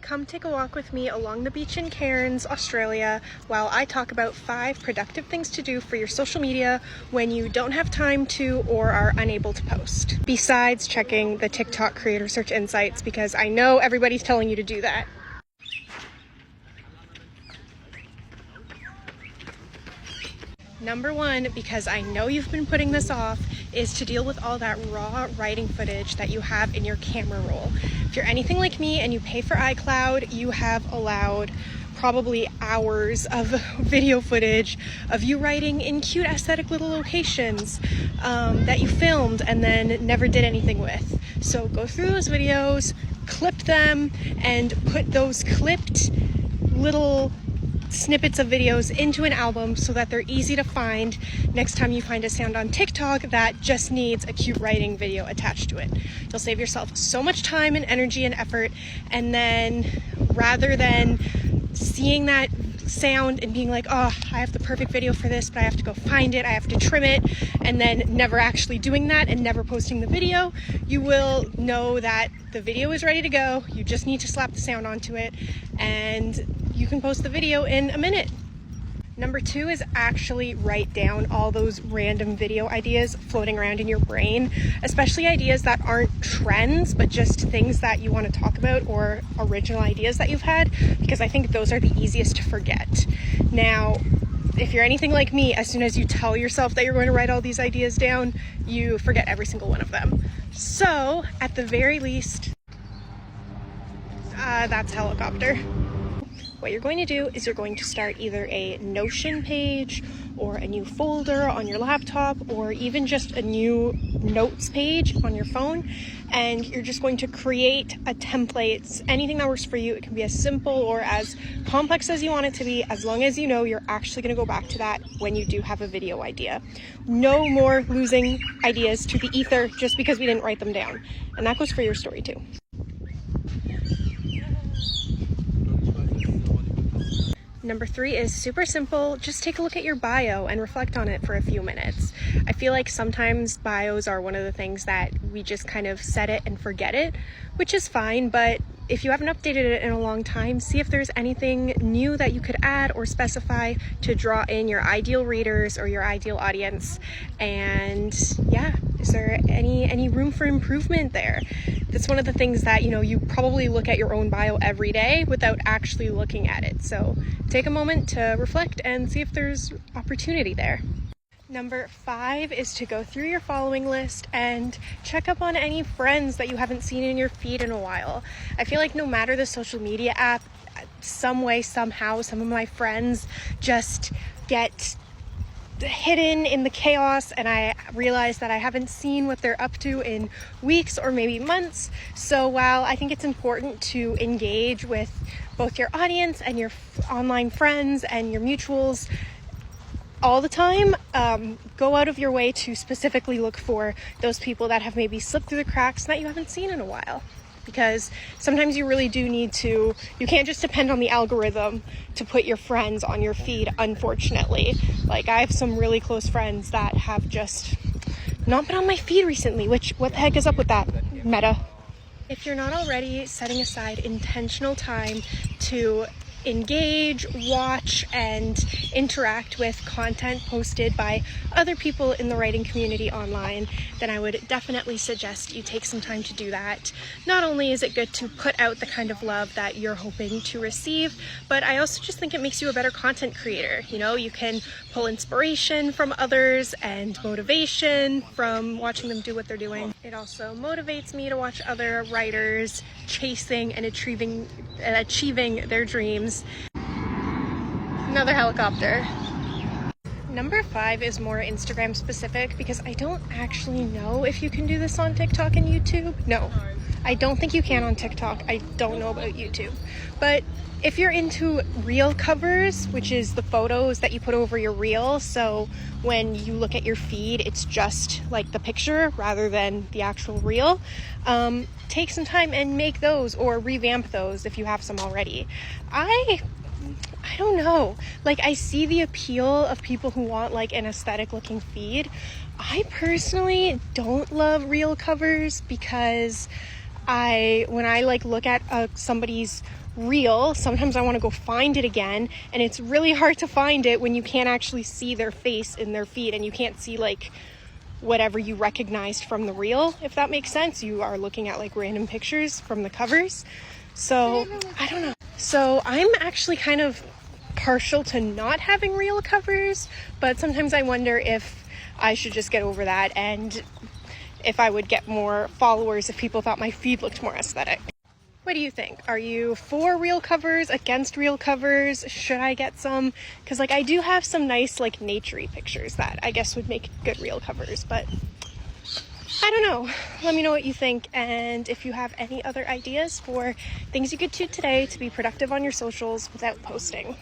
come take a walk with me along the beach in Cairns, Australia, while I talk about 5 productive things to do for your social media when you don't have time to or are unable to post. Besides checking the TikTok creator search insights, because I know everybody's telling you to do that. Number 1, because I know you've been putting this off, is to deal with all that raw writing footage that you have in your camera roll. If you're anything like me and you pay for iCloud, you have allowed probably hours of video footage of you writing in cute aesthetic little locations that you filmed and then never did anything with. So go through those videos, clip them, and put those clipped little snippets of videos into an album so that they're easy to find next time you find a sound on TikTok that just needs a cute writing video attached to it. You'll save yourself so much time and energy and effort, and then rather than seeing that sound and being like, oh, I have the perfect video for this, but I have to go find it, I have to trim it, and then never actually doing that and never posting the video, you will know that the video is ready to go. You just need to slap the sound onto it and you can post the video in a minute. Number 2 is actually write down all those random video ideas floating around in your brain, especially ideas that aren't trends, but just things that you want to talk about or original ideas that you've had, because I think those are the easiest to forget. Now, if you're anything like me, as soon as you tell yourself that you're going to write all these ideas down, you forget every single one of them. So, at the very least, that's helicopter. What you're going to do is you're going to start either a Notion page or a new folder on your laptop or even just a new notes page on your phone, and you're just going to create a template, anything that works for you. It can be as simple or as complex as you want it to be, as long as you know you're actually going to go back to that when you do have a video idea. No more losing ideas to the ether just because we didn't write them down. And that goes for your story too. Number 3 is super simple. Just take a look at your bio and reflect on it for a few minutes. I feel like sometimes bios are one of the things that we just kind of set it and forget it, which is fine, but if you haven't updated it in a long time, see if there's anything new that you could add or specify to draw in your ideal readers or your ideal audience. And yeah, is there any room for improvement there? That's one of the things that, you know, you probably look at your own bio every day without actually looking at it. So take a moment to reflect and see if there's opportunity there. Number 5 is to go through your following list and check up on any friends that you haven't seen in your feed in a while. I feel like no matter the social media app, some way, somehow, some of my friends just get hidden in the chaos, and I realize that I haven't seen what they're up to in weeks or maybe months. So while I think it's important to engage with both your audience and your online friends and your mutuals all the time, go out of your way to specifically look for those people that have maybe slipped through the cracks that you haven't seen in a while. Because sometimes you really do need to, you can't just depend on the algorithm to put your friends on your feed, unfortunately. Like, I have some really close friends that have just not been on my feed recently, which, what the heck is up with that, Meta? If you're not already setting aside intentional time to engage, watch, and interact with content posted by other people in the writing community online, then I would definitely suggest you take some time to do that. Not only is it good to put out the kind of love that you're hoping to receive, but I also just think it makes you a better content creator. You know, you can pull inspiration from others and motivation from watching them do what they're doing. It also motivates me to watch other writers chasing and achieving their dreams. Another helicopter. Number 5 is more Instagram specific, because I don't actually know if you can do this on TikTok and YouTube. No, I don't think you can on TikTok. I don't know about YouTube. But if you're into reel covers, which is the photos that you put over your reel, so when you look at your feed, it's just like the picture rather than the actual reel, take some time and make those or revamp those if you have some already. I don't know. Like, I see the appeal of people who want like an aesthetic looking feed. I personally don't love reel covers because when I like look at somebody's reel, sometimes I want to go find it again, and it's really hard to find it when you can't actually see their face in their feed, and you can't see like whatever you recognized from the reel, if that makes sense. You are looking at like random pictures from the covers. So I don't know. So I'm actually kind of partial to not having reel covers, but sometimes I wonder if I should just get over that, and if I would get more followers if people thought my feed looked more aesthetic. What do you think? Are you for reel covers, against reel covers? Should I get some? Because like I do have some nice like naturey pictures that I guess would make good reel covers, but I don't know. Let me know what you think, and if you have any other ideas for things you could do today to be productive on your socials without posting.